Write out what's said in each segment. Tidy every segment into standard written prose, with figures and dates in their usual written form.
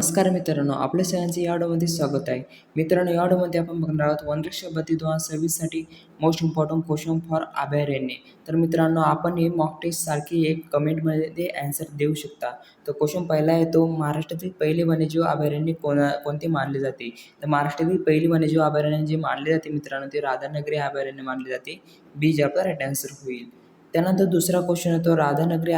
नमस्कार मित्रांनो, आपल्या सगळ्यांचे या ऑडिओमध्ये स्वागत आहे. मित्रांनो, या ऑडिओमध्ये आपण बघणार आहोत वनरक्षक भरती 2026 साठी मोस्ट इम्पॉर्टंट क्वेश्चन फॉर अभयारण्य. तर मित्रांनो, आपण हे मॉक टेस्ट सारखी एक कमेंटमध्ये आन्सर देऊ शकता. तर क्वेश्चन पहिला आहे तो महाराष्ट्रातील पहिले वन्यजीव अभयारण्य कोणते मानले जाते? तर महाराष्ट्रातील पहिली वन्यजीव अभयारण्य जे मानले जाते मित्रांनो, ते राधानगरी अभयारण्य मानले जाते. बी जे आपला राईट आन्सर होईल. त्यानंतर दुसरा क्वेश्चन येतो राधानगरी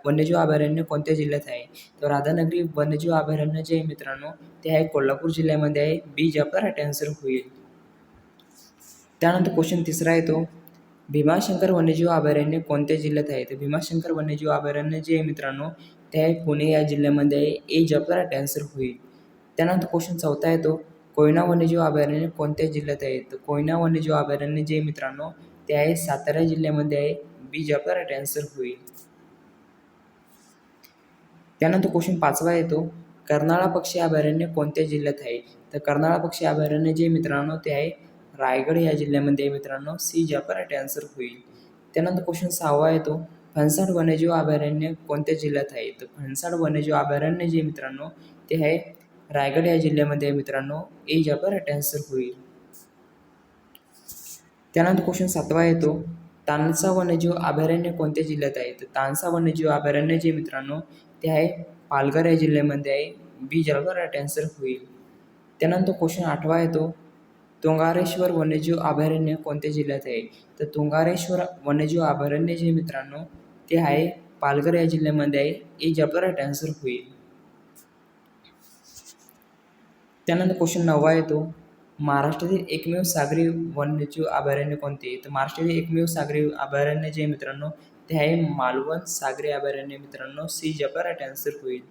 वन्यजीव अभयारण्य कोणत्या जिल्ह्यात आहे? तर राधानगरी वन्यजीव अभयारण्य जे आहे मित्रांनो, ते आहे कोल्हापूर जिल्ह्यामध्ये आहे. बी जे आपला राईट आन्सर होईल. त्यानंतर क्वेश्चन तिसरा येतो भीमाशंकर वन्यजीव अभयारण्य कोणत्या जिल्ह्यात आहे? तर भीमाशंकर वन्यजीव अभयारण्य जे आहे मित्रांनो, ते आहे पुणे या जिल्ह्यामध्ये आहे. ए जे आपला राईट आन्सर होईल. त्यानंतर क्वेश्चन चौथा येतो कोयना वन्यजीव अभयारण्य कोणत्या जिल्ह्यात आहे? तर कोयना वन्यजीव अभयारण्य जे आहे मित्रांनो, ते आहे सातारा जिल्ह्यामध्ये आहे. बी जे आपला राईट आन्सर होईल. त्यानंतर क्वेश्चन पाचवा येतो कर्नाळा पक्षी अभयारण्य कोणत्या जिल्ह्यात आहे? तर कर्नाळा पक्षी अभयारण्य जे मित्रांनो, ते आहे रायगड या जिल्ह्यामध्ये आहे मित्रांनो. सी जे आपला राईट आन्सर होईल. त्यानंतर क्वेश्चन सहावा येतो फणसाड वन्यजीव अभयारण्य कोणत्या जिल्ह्यात आहे? तर फणसाड वन्यजीव अभयारण्य जे मित्रांनो, ते आहे रायगड या जिल्ह्यामध्ये आहे मित्रांनो. ए जे आपला राईट आन्सर होईल. त्यानंतर क्वेश्चन सातवा येतो तानसा वन्यजीव अभयारण्य कोणत्या जिल्ह्यात आहे? तर तानसा वन्यजीव अभयारण्य जे मित्रांनो, ते आहे पालघर या जिल्ह्यामध्ये आहे. बी जे आपला राईट आन्सर होईल. त्यानंतर क्वेश्चन आठवा येतो तुंगारेश्वर वन्यजीव अभयारण्य कोणत्या जिल्ह्यात आहे? तर तुंगारेश्वर वन्यजीव अभयारण्य जे मित्रांनो, ते आहे पालघर या जिल्ह्यामध्ये आहे. ए जे आपला राईट आन्सर होईल. त्यानंतर क्वेश्चन नववा येतो महाराष्ट्रातील एकमेव सागरी वन्यजीव अभयारण्य कोणते? तर महाराष्ट्रातील एकमेव सागरी अभयारण्य जे मित्रांनो, ते आहे मालवण सागरी अभयारण्य मित्रांनो. सी जे आपला राईट आन्सर होईल.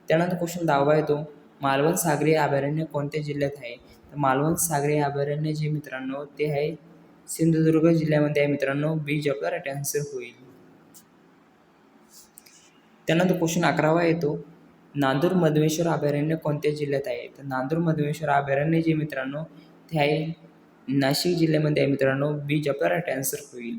त्यानंतर क्वेश्चन 10वा येतो मालवण सागरी अभयारण्य कोणत्या जिल्ह्यात आहे? तर मालवण सागरी अभयारण्य जे मित्रांनो, ते आहे सिंधुदुर्ग जिल्ह्यामध्ये आहे मित्रांनो. बी जे आपला राईट आन्सर होईल. त्यानंतर क्वेश्चन 11वा येतो नांदूर मधमेश्वर अभयारण्य कोणत्या जिल्ह्यात आहे? तर नांदूर मधमेश्वर अभयारण्य जे मित्रांनो, ते आहे नाशिक जिल्ह्यामध्ये आहे मित्रांनो. बी जे आपला राईट आन्सर होईल.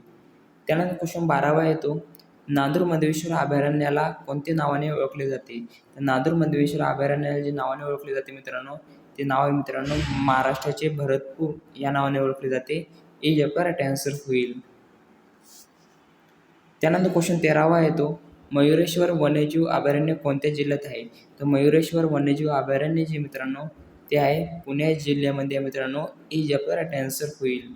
त्यानंतर क्वेश्चन 12वा येतो नांदूर मधमेश्वर अभयारण्याला कोणत्या नावाने ओळखले जाते? तर नांदूर मधमेश्वर अभयारण्याला जे नावाने ओळखले जाते मित्रांनो, ते नाव आहे मित्रांनो महाराष्ट्राचे भरतपूर या नावाने ओळखले जाते. ए जे आपला राईट आन्सर होईल. त्यानंतर क्वेश्चन 13वा येतो मयुरेश्वर वन्यजीव अभयारण्य कोणत्या जिल्ह्यात आहे? तर मयुरेश्वर वन्यजीव अभयारण्य जे मित्रांनो, ते आहे पुणे जिल्ह्यामध्ये आहे मित्रांनो. ए जे आपला राईट आन्सर होईल.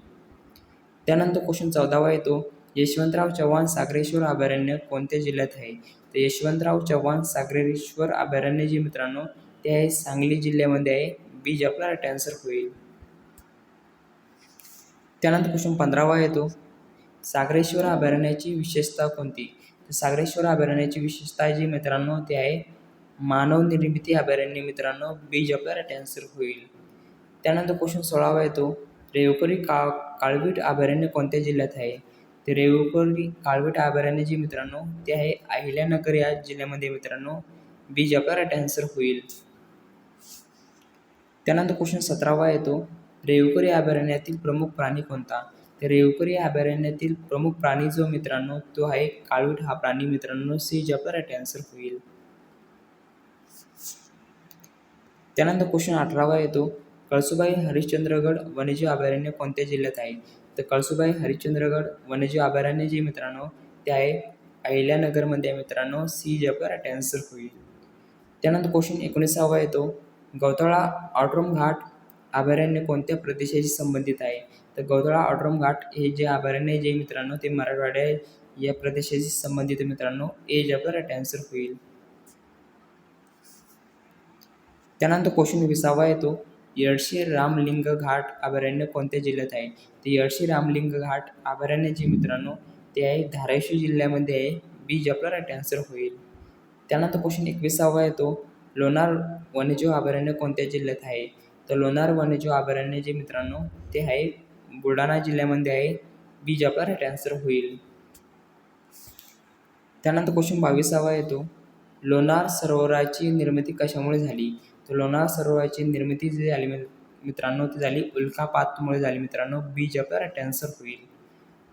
त्यानंतर क्वेश्चन 14वा येतो यशवंतराव चव्हाण सागरेश्वर अभयारण्य कोणत्या जिल्ह्यात आहे? तर यशवंतराव चव्हाण सागरेश्वर अभयारण्य जे मित्रांनो, ते आहे सांगली जिल्ह्यामध्ये आहे. बी जे आपला राईट आन्सर होईल. त्यानंतर क्वेश्चन 15वा येतो सागरेश्वर अभयारण्याची विशेषता कोणती? तर सागरेश्वर अभयारण्याची विशेषता जी मित्रांनो, ते आहे मानवनिर्मित अभयारण्य मित्रांनो. बी जे आपला राईट आन्सर होईल. त्यानंतर क्वेश्चन 16वा येतो रेवकरी काळवीट अभयारण्य कोणत्या जिल्ह्यात आहे? तर रेवकरी काळवीट अभयारण्य जे मित्रांनो, ते आहे अहिल्यानगर या जिल्ह्यामध्ये मित्रांनो. बी जे आपला राईट आन्सर होईल. त्यानंतर क्वेश्चन 17वा येतो रेवकरी अभयारण्यातील प्रमुख प्राणी कोणता? तर रेवकरी अभयारण्यातील प्रमुख प्राणी जो मित्रांनो, तो आहे काळवीट हा प्राणी मित्रांनो. सी जे आपला राईट आन्सर होईल. त्यानंतर क्वेश्चन 18वा येतो कळसुबाई हरिश्चंद्रगड वन्यजीव अभयारण्य कोणत्या जिल्ह्यात आहे? तर कळसुबाई हरिश्चंद्रगड वन्यजीव अभयारण्य जे मित्रांनो, ते आहे अहिल्यानगरमध्ये आहे मित्रांनो. सी जे आपला राईट आन्सर होईल. त्यानंतर क्वेश्चन 19वा येतो गौताळा ऑट्रम घाट अभयारण्य कोणत्या प्रदेशाशी संबंधित आहे? तर गौताळा ऑट्रम घाट हे जे अभयारण्य जे मित्रांनो, ते मराठवाड्या या प्रदेशाशी संबंधित मित्रांनो. ए जे आपला राईट आन्सर होईल. त्यानंतर क्वेश्चन 20वा येतो येडशी रामलिंग घाट अभयारण्य कोणत्या जिल्ह्यात आहे? तर येडशी रामलिंग घाट अभयारण्य जे मित्रांनो, ते आहे धाराशिव जिल्ह्यामध्ये आहे. बी जे आपला राईट आन्सर होईल. त्यानंतर क्वेश्चन 21वा येतो लोणार वन्यजीव अभयारण्य कोणत्या जिल्ह्यात आहे? तर लोणार वन्यजीव अभयारण्य जे मित्रांनो, ते आहे बुलढाणा जिल्ह्यामध्ये आहे. बी जे आपला राईट आन्सर होईल. त्यानंतर क्वेश्चन 22वा येतो लोणार सरोवराची निर्मिती कशामुळे झाली? तर लोणार सरोवराची निर्मिती जी झाली मित्रांनो, ती झाली उल्कापातमुळे झाली मित्रांनो. बी जे आपला राईट आन्सर होईल.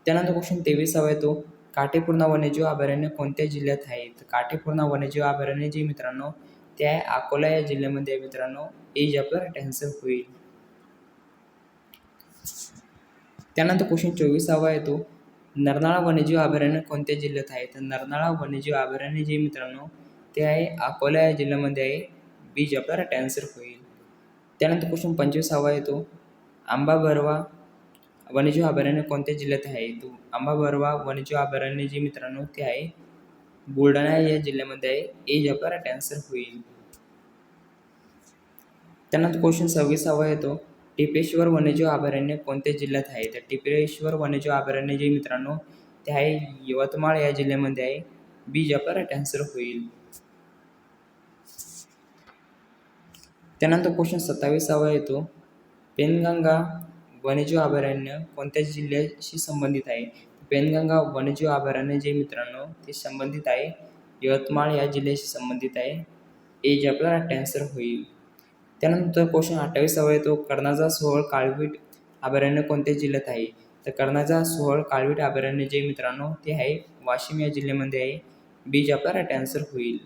त्यानंतर क्वेश्चन 23वा येतो काटेपूर्णा वन्यजीव अभयारण्य कोणत्या जिल्ह्यात आहे? तर काटेपूर्णा वन्यजीव अभयारण्य जे मित्रांनो, ते आहे अकोला या जिल्ह्यामध्ये आहे मित्रांनो. ए जे आपला राईट आन्सर होईल. त्यानंतर क्वेश्चन 24 येतो, नरनाळा वन्यजीव अभयारण्य कोणत्या जिल्ह्यात आहे? तर नरनाळा वन्यजीव अभयारण्य जे मित्रांनो ते आहे अकोला या जिल्ह्यामध्ये आहे. बी जे आपला राईट आन्सर होईल. त्यानंतर क्वेश्चन 25 येतो, आंबा बरवा वन्यजीव अभयारण्य कोणत्या जिल्ह्यात आहे? तो आंबा बरवा वन्यजीव अभयारण्य जे मित्रांनो ते आहे बुलढाणा या जिल्ह्यामध्ये आहे. ए जे आपला राईट आन्सर होईल. त्यानंतर क्वेश्चन 26 येतो, टिपेश्वर वन्यजीव अभयारण्य कोणत्या जिल्ह्यात आहे? तर टिपेश्वर वन्यजीव अभयारण्य जे मित्रांनो ते आहे यवतमाळ या जिल्ह्यामध्ये आहे. बी जे आपला राईट आन्सर होईल. त्यानंतर क्वेश्चन 27 येतो, पेनगंगा वन्यजीव अभयारण्य कोणत्या जिल्ह्याशी संबंधित आहे? पेनगंगा वन्यजीव अभयारण्य जे मित्रांनो ते संबंधित आहे यवतमाळ या जिल्ह्याशी संबंधित आहे. ए जे आपला राईट आन्सर होईल. त्यानंतर क्वेश्चन 28 येतो, कर्णाचा सोहळ काळवीट अभयारण्य कोणत्या जिल्ह्यात आहे? तर कर्णाचा सोहळ काळवीट अभयारण्य जे मित्रांनो ते आहे वाशिम या जिल्ह्यामध्ये आहे. बी जे आपला राईट आन्सर होईल.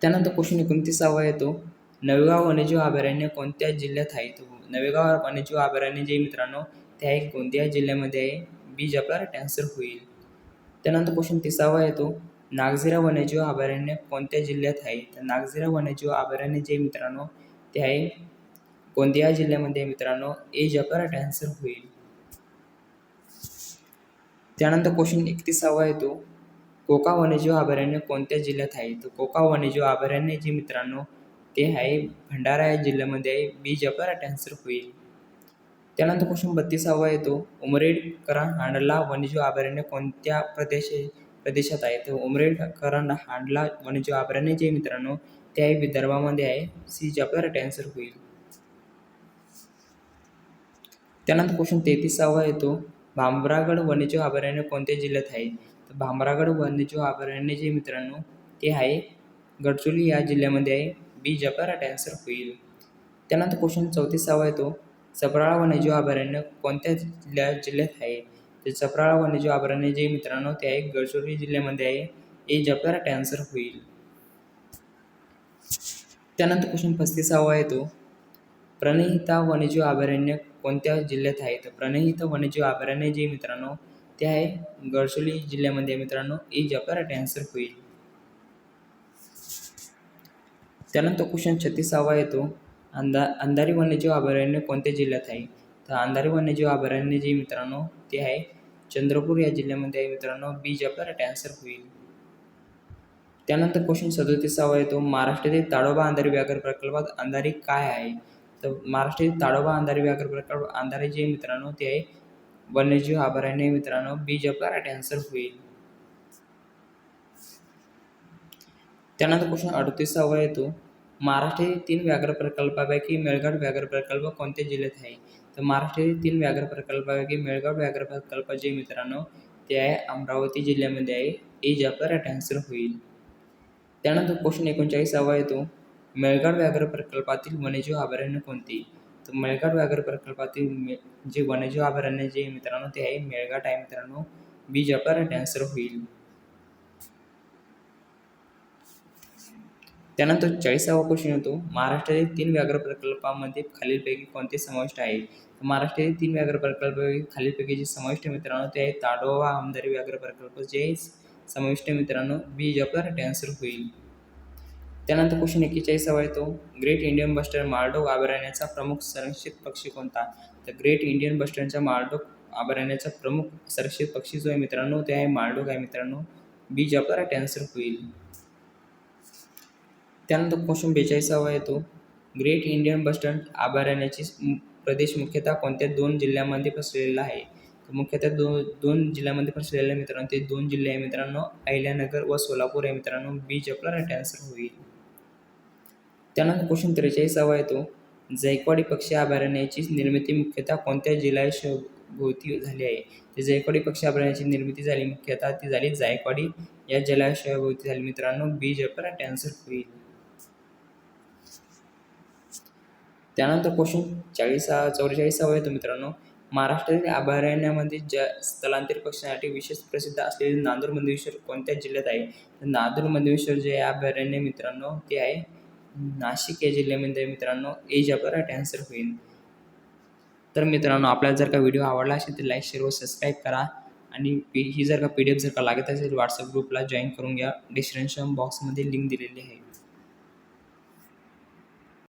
त्यानंतर क्वेश्चन 29 येतो, नवेगाव वन्यजीव अभयारण्य कोणत्या जिल्ह्यात आहे? तो नवेगाव वन्यजीव अभयारण्य जे मित्रांनो ते आहे गोंदिया जिल्ह्यामध्ये आहे. बी जे आपला राईट आन्सर होईल. त्यानंतर क्वेश्चन 30 येतो, नागझिरा वन्यजीव अभयारण्य कोणत्या जिल्ह्यात आहे? तर नागझिरा वन्यजीव अभयारण्य जे मित्रांनो ते आहे गोंदिया जिल्ह्यामध्ये मित्रांनो. ए जे आपला राईट आन्सर होईल. त्यानंतर क्वेश्चन 31 येतो, कोका वन्यजीव अभयारण्य कोणत्या जिल्ह्यात आहे? तर कोका वन्यजीव अभयारण्य जे मित्रांनो ते आहे भंडारा या जिल्ह्यामध्ये आहे. बी जे आपला राईट आन्सर होईल. त्यानंतर क्वेश्चन 32 येतो, उमरेड-करंज-हांडला वन्यजीव अभयारण्य कोणत्या प्रदेशात आहे? तर उमरेड-करंज-हांडला वन्यजीव अभयारण्य जे मित्रांनो ते आहे विदर्भामध्ये आहे. सी जे आपला राईट आन्सर होईल. त्यानंतर क्वेश्चन 33 येतो, भामरागड वन्यजीव अभयारण्य कोणत्या जिल्ह्यात आहे? तर भामरागड वन्यजीव अभयारण्य जे मित्रांनो ते आहे गडचिरोली या जिल्ह्यामध्ये आहे. बी जे आपला राईट आन्सर होईल. त्यानंतर क्वेश्चन 34 येतो, चपराळा वन्यजीव अभयारण्य कोणत्या जिल्ह्यात आहे? तर चपराळा वन्यजीव अभयारण्य जे मित्रांनो ते आहे गडचिरोली जिल्ह्यामध्ये आहे. ए जे आपला राईट आन्सर होईल. त्यानंतर क्वेश्चन 35 येतो, प्रणहिता वन्यजीव अभयारण्य कोणत्या जिल्ह्यात आहे? तर प्रणहिता वन्यजीव अभयारण्य जे मित्रांनो ते आहे गडचिरोली जिल्ह्यामध्ये मित्रांनो. ए जे आपला राईट आन्सर होईल. त्यानंतर क्वेश्चन 36 येतो, अंधारी वन्यजीव अभयारण्य कोणत्या जिल्ह्यात आहे? तर अंधारी वन्यजीव अभयारण्य जे मित्रांनो ते आहे चंद्रपूर या जिल्ह्यामध्ये आहे मित्रांनो. बी जे आपला राईट आन्सर होईल. त्यानंतर क्वेश्चन 37 येतो, महाराष्ट्रातील ताडोबा अंधारी व्याघ्र प्रकल्पात अंधारी काय आहे? तर महाराष्ट्रातील ताडोबा अंधारी व्याघ्र प्रकल्प अंधारी जे मित्रांनो ते आहे वन्यजीव अभयारण्य मित्रांनो. बी जे आपला राईट आन्सर होईल. त्यानंतर क्वेश्चन 38 येतो, महाराष्ट्रातील 3 व्याघ्र प्रकल्पापैकी मेळघाट व्याघ्र प्रकल्प कोणत्या जिल्ह्यात आहे? तर महाराष्ट्रातील 3 व्याघ्र प्रकल्पापैकी मेळघाट व्याघ्र प्रकल्प जे मित्रांनो ते आहे अमरावती जिल्ह्यामध्ये आहे. ए जे आपला राईट आन्सर होईल. त्यानंतर क्वेश्चन 39 येतो, मेळघाट व्याघ्र प्रकल्पातील वन्यजीव अभयारण्य कोणते? तर मेळघाट व्याघ्र प्रकल्पातील जे वन्यजीव अभयारण्य जे मित्रांनो ते आहे मेळघाट आहे मित्रांनो. बी जे आपला राईट आन्सर होईल. त्यानंतर 40वा क्वेश्चन येतो, महाराष्ट्रातील 3 व्याघ्र प्रकल्पामध्ये खालीलपैकी कोणते समाविष्ट आहे? महाराष्ट्रातील 3 व्याघ्र प्रकल्पापैकी खालीलपैकी जे समाविष्ट मित्रांनो ते आहे ताडोबा अंधारी व्याघ्र प्रकल्प जे समाविष्ट मित्रांनो. बी जे आपला राईट आन्सर होईल. त्यानंतर क्वेश्चन 41 येतो, ग्रेट इंडियन बस्टर्ड माळढोक अभयारण्याचा प्रमुख संरक्षित पक्षी कोणता? तर ग्रेट इंडियन बस्टर्डच्या माळढोक अभयारण्याचा प्रमुख संरक्षित पक्षी जो आहे मित्रांनो ते आहे माळढोक आहे मित्रांनो. बी जे आपला राईट आन्सर होईल. त्यानंतर क्वेश्चन 42 येतो, ग्रेट इंडियन बस्टर्ड अभयारण्याची प्रदेश मुख्यतः कोणत्या 2 जिल्ह्यांमध्ये पसरलेला आहे? तर मुख्यतः दोन जिल्ह्यांमध्ये पसरलेला मित्रांनो. ते 2 जिल्हे आहे मित्रांनो अहिल्यानगर व सोलापूर आहे मित्रांनो. बी जे आपला राईट आन्सर होईल. त्यानंतर क्वेश्चन 43 येतो, जायकवाडी पक्षी अभयारण्याची निर्मिती मुख्यतः कोणत्या जलाशयाभोवती झाली आहे? तर जायकवाडी पक्षी अभयारण्याची निर्मिती झाली मुख्यतः ती झाली जायकवाडी या जलाशयाभोवती झाली मित्रांनो. बी जे आपला राईट आन्सर होईल. त्यानंतर क्वेश्चन 44 येतो मित्रांनो, महाराष्ट्रातील अभयारण्यामध्ये स्थलांतरित पक्ष्यांसाठी विशेष प्रसिद्ध असलेले नांदूर मंदिरेश्वर कोणत्या जिल्ह्यात आहे? तर नांदूर मंदिरेश्वर जे आहे अभयारण्य मित्रांनो ते आहे नाशिक या जिल्ह्यामध्ये मित्रांनो. एज आपला राईट आन्सर होईल. तर मित्रांनो आपल्याला जर का व्हिडिओ आवडला असेल तर लाईक शेअर व सबस्क्राईब करा आणि ही जर का PDF जर का लागत असेल व्हॉट्सअप ग्रुपला जॉईन करून घ्या. डिस्क्रिप्शन बॉक्समध्ये लिंक दिलेली आहे.